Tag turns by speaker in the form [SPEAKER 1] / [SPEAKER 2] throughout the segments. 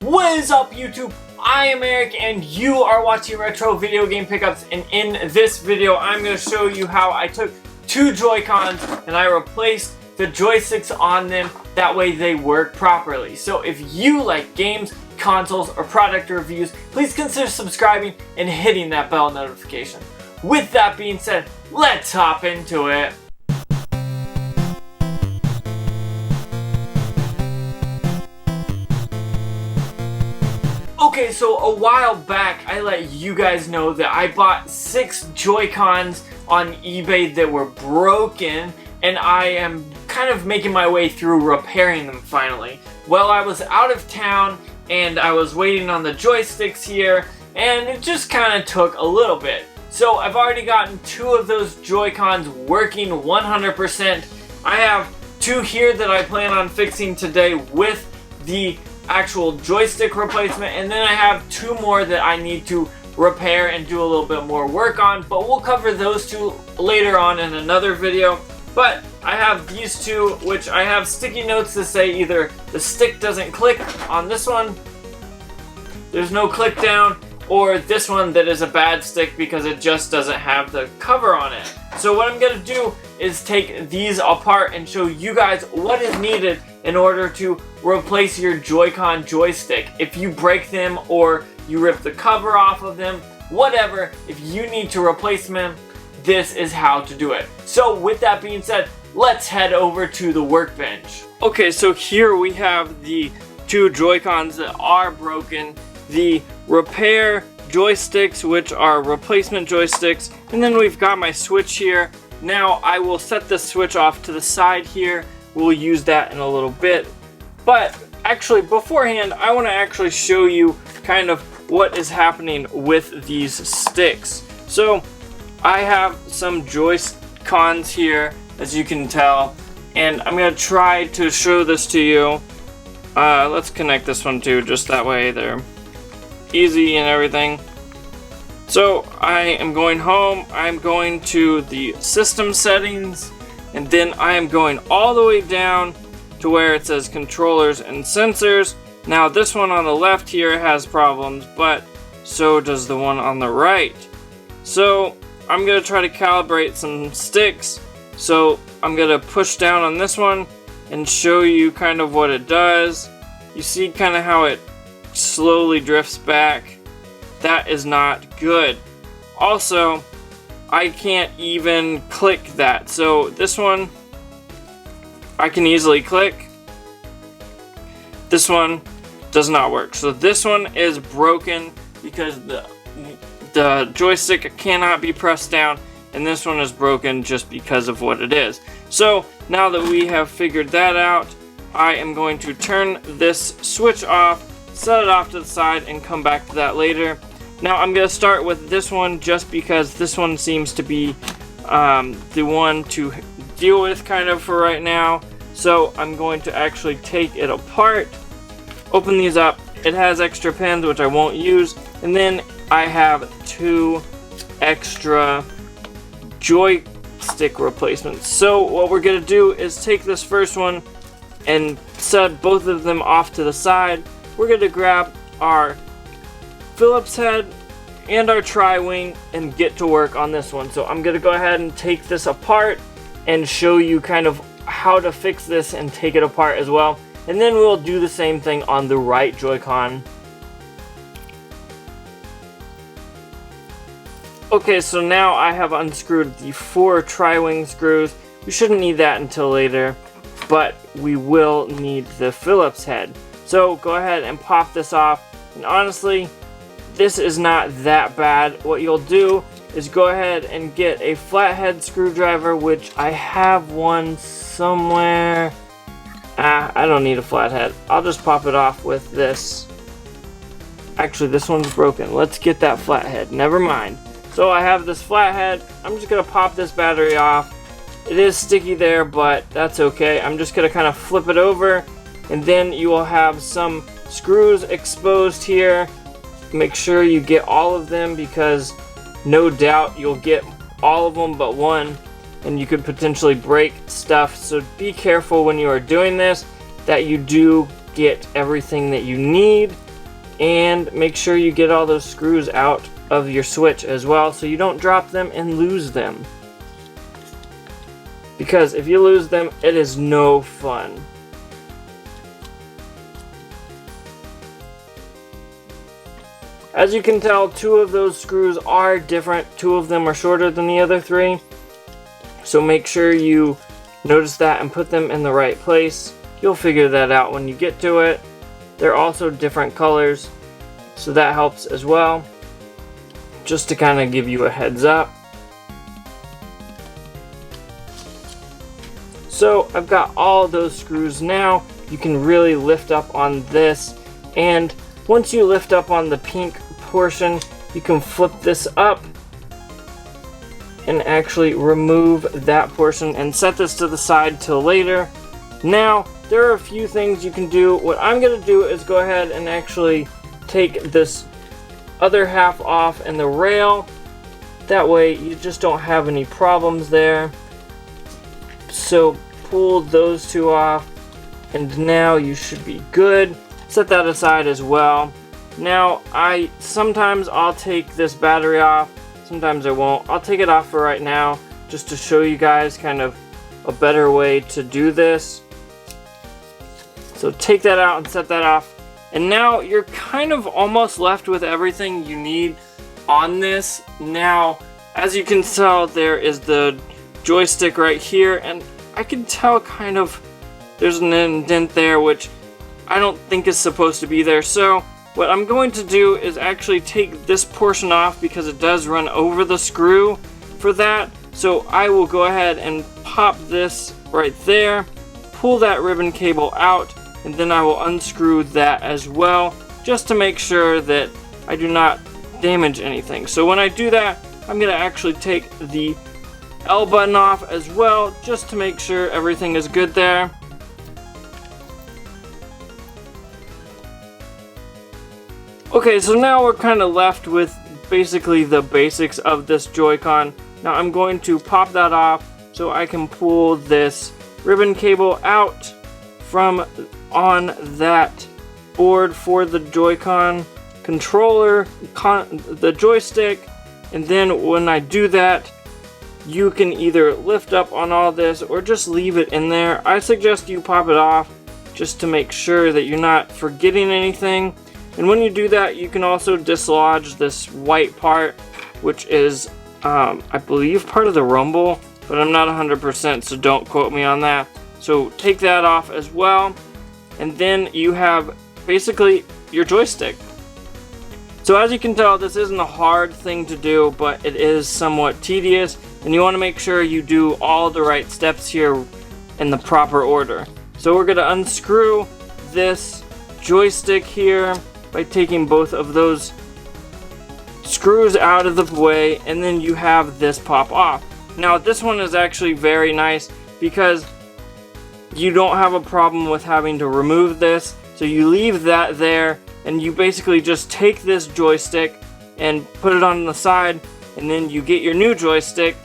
[SPEAKER 1] What is up, YouTube? I am Eric and you are watching Retro Video Game Pickups, and in this video I'm going to show you how I took two Joy-Cons and I replaced the joysticks on them, that way they work properly. So if you like games, consoles, or product reviews, please consider subscribing and hitting that bell notification. With that being said, let's hop into it. Okay, so a while back I let you guys know that I bought 6 Joy-Cons on eBay that were broken, and I am kind of making my way through repairing them finally. Well, I was out of town and I was waiting on the joysticks here, and it just kind of took a little bit. So I've already gotten 2 of those Joy-Cons working 100%. I have 2 here that I plan on fixing today with the actual joystick replacement, and then I have 2 more that I need to repair and do a little bit more work on, but we'll cover those 2 later on in another video. But I have these 2, which I have sticky notes to say either the stick doesn't click on this one, there's no click down, or this one that is a bad stick because it just doesn't have the cover on it. So what I'm going to do is take these apart and show you guys what is needed in order to replace your Joy-Con joystick. If you break them or you rip the cover off of them, whatever, if you need to replace them, this is how to do it. So with that being said, let's head over to the workbench. Okay, so here we have the 2 Joy-Cons that are broken, the repair joysticks, which are replacement joysticks, and then we've got my switch here. Now I will set the switch off to the side here. We'll use that in a little bit, but actually beforehand I want to actually show you kind of what is happening with these sticks. So I have some Joy-Cons here, as you can tell, and I'm going to try to show this to you. Let's connect this one too, just that way they're easy and everything. So I am going home, I'm going to the system settings, and then I am going all the way down to where it says controllers and sensors. Now this one on the left here has problems, but so does the one on the right. So I'm going to try to calibrate some sticks. So I'm going to push down on this one and show you kind of what it does. You see kind of how it slowly drifts back. That is not good. Also, I can't even click that. So this one I can easily click. This one does not work. So this one is broken because the joystick cannot be pressed down, and this one is broken just because of what it is. So now that we have figured that out, I am going to turn this switch off, set it off to the side, and come back to that later. Now I'm going to start with this one just because this one seems to be the one to deal with kind of for right now. So I'm going to actually take it apart, open these up. It has extra pins which I won't use, and then I have 2 extra joystick replacements. So what we're going to do is take this first one and set both of them off to the side. We're going to grab our Phillips head and our tri-wing and get to work on this one. So I'm going to go ahead and take this apart and show you kind of how to fix this and take it apart as well. And then we'll do the same thing on the right Joy-Con. Okay, so now I have unscrewed the 4 tri-wing screws. We shouldn't need that until later, but we will need the Phillips head. So go ahead and pop this off, and honestly, this is not that bad. What you'll do is go ahead and get a flathead screwdriver, which I have one somewhere. I don't need a flathead. I'll just pop it off with this. Actually, this one's broken. Let's get that flathead. Never mind. So I have this flathead. I'm just going to pop this battery off. It is sticky there, but that's okay. I'm just going to kind of flip it over, and then you will have some screws exposed here. Make sure you get all of them, because no doubt you'll get all of them but one, and you could potentially break stuff. So be careful when you are doing this that you do get everything that you need. And make sure you get all those screws out of your switch as well, so you don't drop them and lose them. Because if you lose them, it is no fun. As you can tell, 2 of those screws are different. 2 of them are shorter than the other 3. So make sure you notice that and put them in the right place. You'll figure that out when you get to it. They're also different colors, so that helps as well. Just to kind of give you a heads up. So I've got all those screws now. You can really lift up on this, and once you lift up on the pink portion, you can flip this up and actually remove that portion and set this to the side till later. Now, there are a few things you can do. What I'm going to do is go ahead and actually take this other half off and the rail. That way you just don't have any problems there. So pull those 2 off, and now you should be good. Set that aside as well. Now, sometimes I'll take this battery off, sometimes I won't. I'll take it off for right now, just to show you guys kind of a better way to do this. So take that out and set that off. And now you're kind of almost left with everything you need on this. Now, as you can tell, there is the joystick right here, and I can tell kind of there's an indent there, which I don't think is supposed to be there. So what I'm going to do is actually take this portion off, because it does run over the screw for that. So I will go ahead and pop this right there, pull that ribbon cable out, and then I will unscrew that as well, just to make sure that I do not damage anything. So when I do that, I'm going to actually take the L button off as well, just to make sure everything is good there. Okay, so now we're kind of left with basically the basics of this Joy-Con. Now I'm going to pop that off so I can pull this ribbon cable out from on that board for the Joy-Con controller, the joystick, and then when I do that, you can either lift up on all this or just leave it in there. I suggest you pop it off just to make sure that you're not forgetting anything. And when you do that, you can also dislodge this white part, which is I believe part of the rumble, but I'm not 100%, so don't quote me on that. So take that off as well, and then you have basically your joystick. So as you can tell, this isn't a hard thing to do, but it is somewhat tedious, and you want to make sure you do all the right steps here in the proper order. So we're going to unscrew this joystick here by taking both of those screws out of the way, and then you have this pop off. Now this one is actually very nice because you don't have a problem with having to remove this, so you leave that there and you basically just take this joystick and put it on the side, and then you get your new joystick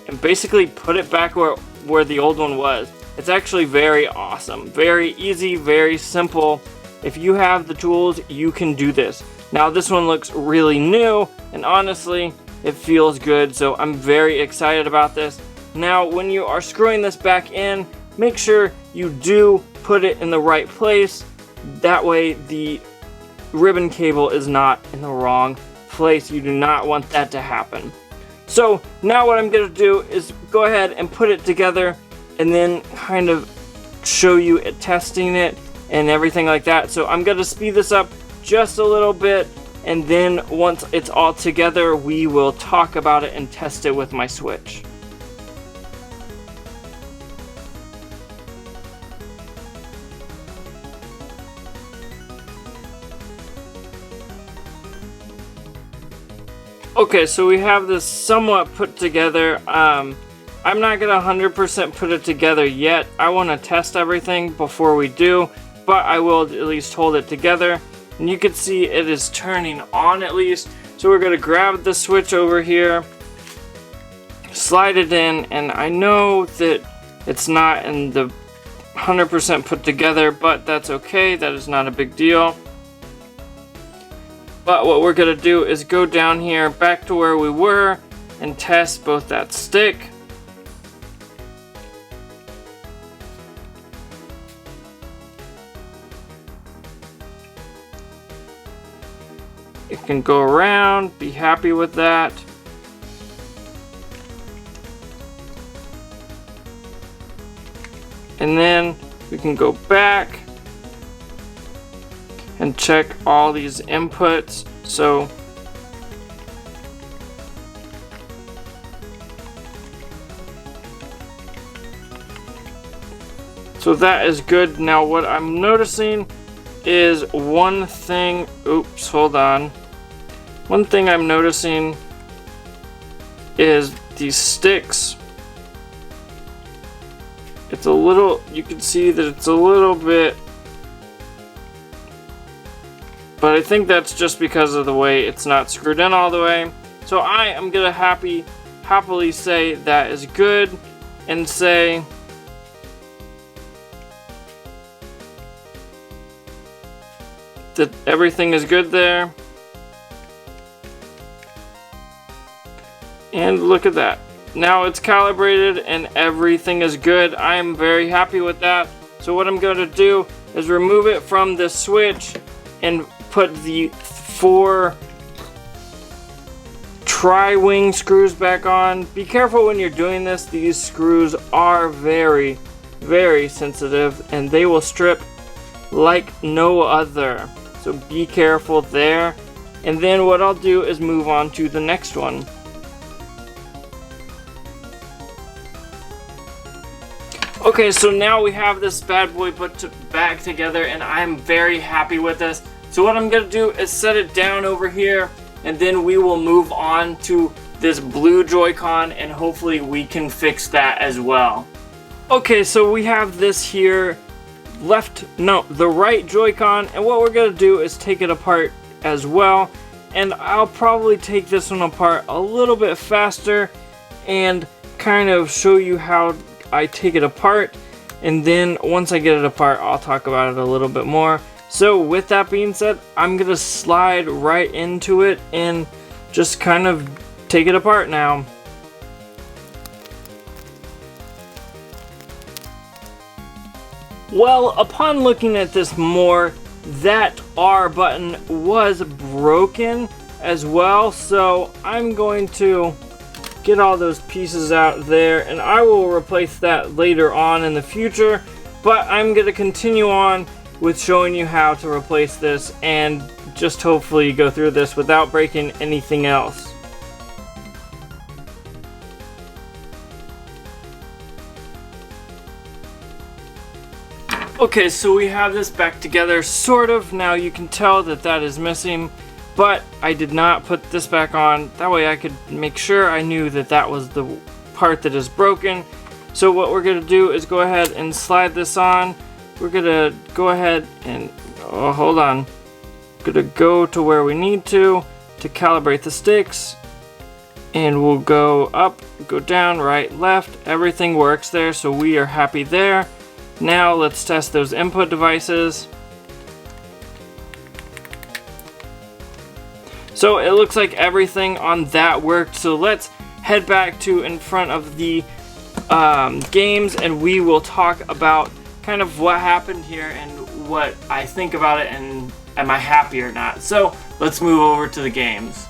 [SPEAKER 1] and basically put it back where the old one was. It's actually very awesome, very easy, very simple. If you have the tools, you can do this. Now this one looks really new, and honestly it feels good, so I'm very excited about this. Now when you are screwing this back in, make sure you do put it in the right place. That way the ribbon cable is not in the wrong place. You do not want that to happen. So now what I'm going to do is go ahead and put it together and then kind of show you it, testing it and everything like that. So I'm going to speed this up just a little bit, and then once it's all together we will talk about it and test it with my Switch. Okay, so we have this somewhat put together. I'm not gonna 100% put it together yet. I want to test everything before we do, but I will at least hold it together. And you can see it is turning on at least. So we're gonna grab the Switch over here, slide it in, and I know that it's not in the 100% put together, but that's okay. That is not a big deal. But what we're gonna do is go down here back to where we were and test both that stick. It can go around, be happy with that. And then we can go back and check all these inputs. So that is good. Now what I'm noticing is one thing, oops, hold on. One thing I'm noticing is these sticks. It's a little, you can see that it's a little bit, but I think that's just because of the way it's not screwed in all the way. So I am gonna happily say that is good, and say that everything is good there. And look at that. Now it's calibrated and everything is good. I am very happy with that. So what I'm going to do is remove it from the switch and put the 4 tri-wing screws back on. Be careful when you're doing this. These screws are very, very sensitive and they will strip like no other. So be careful there. And then what I'll do is move on to the next one. Okay, so now we have this bad boy put back together and I'm very happy with this. So what I'm gonna do is set it down over here and then we will move on to this blue Joy-Con and hopefully we can fix that as well. Okay, so we have this here, the right Joy-Con, and what we're gonna do is take it apart as well. And I'll probably take this one apart a little bit faster and kind of show you how I take it apart, and then once I get it apart I'll talk about it a little bit more. So with that being said, I'm gonna slide right into it and just kind of take it apart now. Well, upon looking at this more, that R button was broken as well, so I'm going to get all those pieces out there and I will replace that later on in the future, but I'm going to continue on with showing you how to replace this and just hopefully go through this without breaking anything else. Okay, so we have this back together sort of. Now you can tell that that is missing, but I did not put this back on. That way I could make sure I knew that that was the part that is broken. So what we're going to do is go ahead and slide this on. We're going to go ahead and, hold on. Going to go to where we need to calibrate the sticks. And we'll go up, go down, right, left. Everything works there, so we are happy there. Now let's test those input devices. So it looks like everything on that worked, so let's head back to in front of the games and we will talk about kind of what happened here and what I think about it and am I happy or not. So let's move over to the games.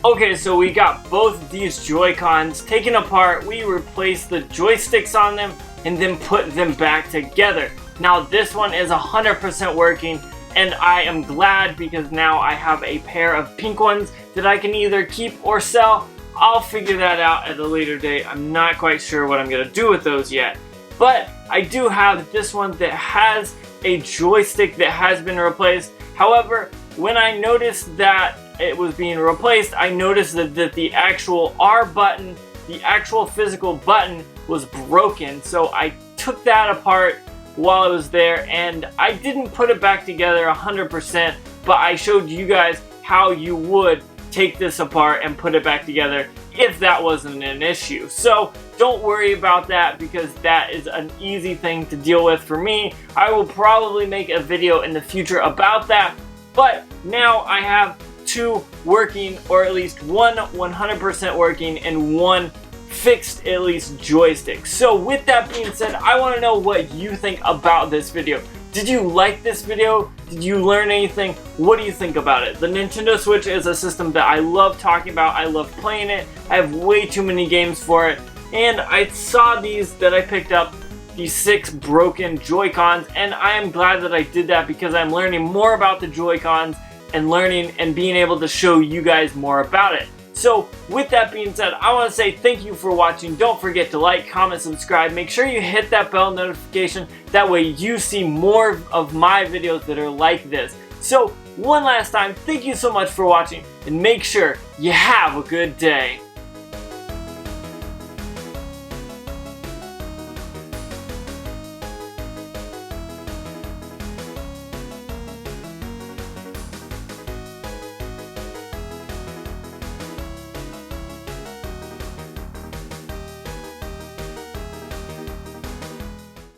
[SPEAKER 1] Okay, so we got both these Joy-Cons taken apart. We replaced the joysticks on them and then put them back together. Now this one is 100% working. And I am glad because now I have a pair of pink ones that I can either keep or sell. I'll figure that out at a later date. I'm not quite sure what I'm going to do with those yet. But I do have this one that has a joystick that has been replaced. However, when I noticed that it was being replaced, I noticed that the actual R button, the actual physical button, was broken. So I took that apart while I was there and I didn't put it back together 100%, but I showed you guys how you would take this apart and put it back together if that wasn't an issue. So don't worry about that because that is an easy thing to deal with for me. I will probably make a video in the future about that, but now I have 2 working, or at least one 100% working, and one fixed at least joystick. So with that being said, I want to know what you think about this video. Did you like this video? Did you learn anything? What do you think about it? The Nintendo Switch is a system that I love talking about. I love playing it. I have way too many games for it. And I saw these that I picked up, these 6 broken Joy-Cons, and I am glad that I did that because I'm learning more about the Joy-Cons and learning and being able to show you guys more about it. So with that being said, I want to say thank you for watching. Don't forget to like, comment, subscribe. Make sure you hit that bell notification. That way you see more of my videos that are like this. So one last time, thank you so much for watching, and make sure you have a good day.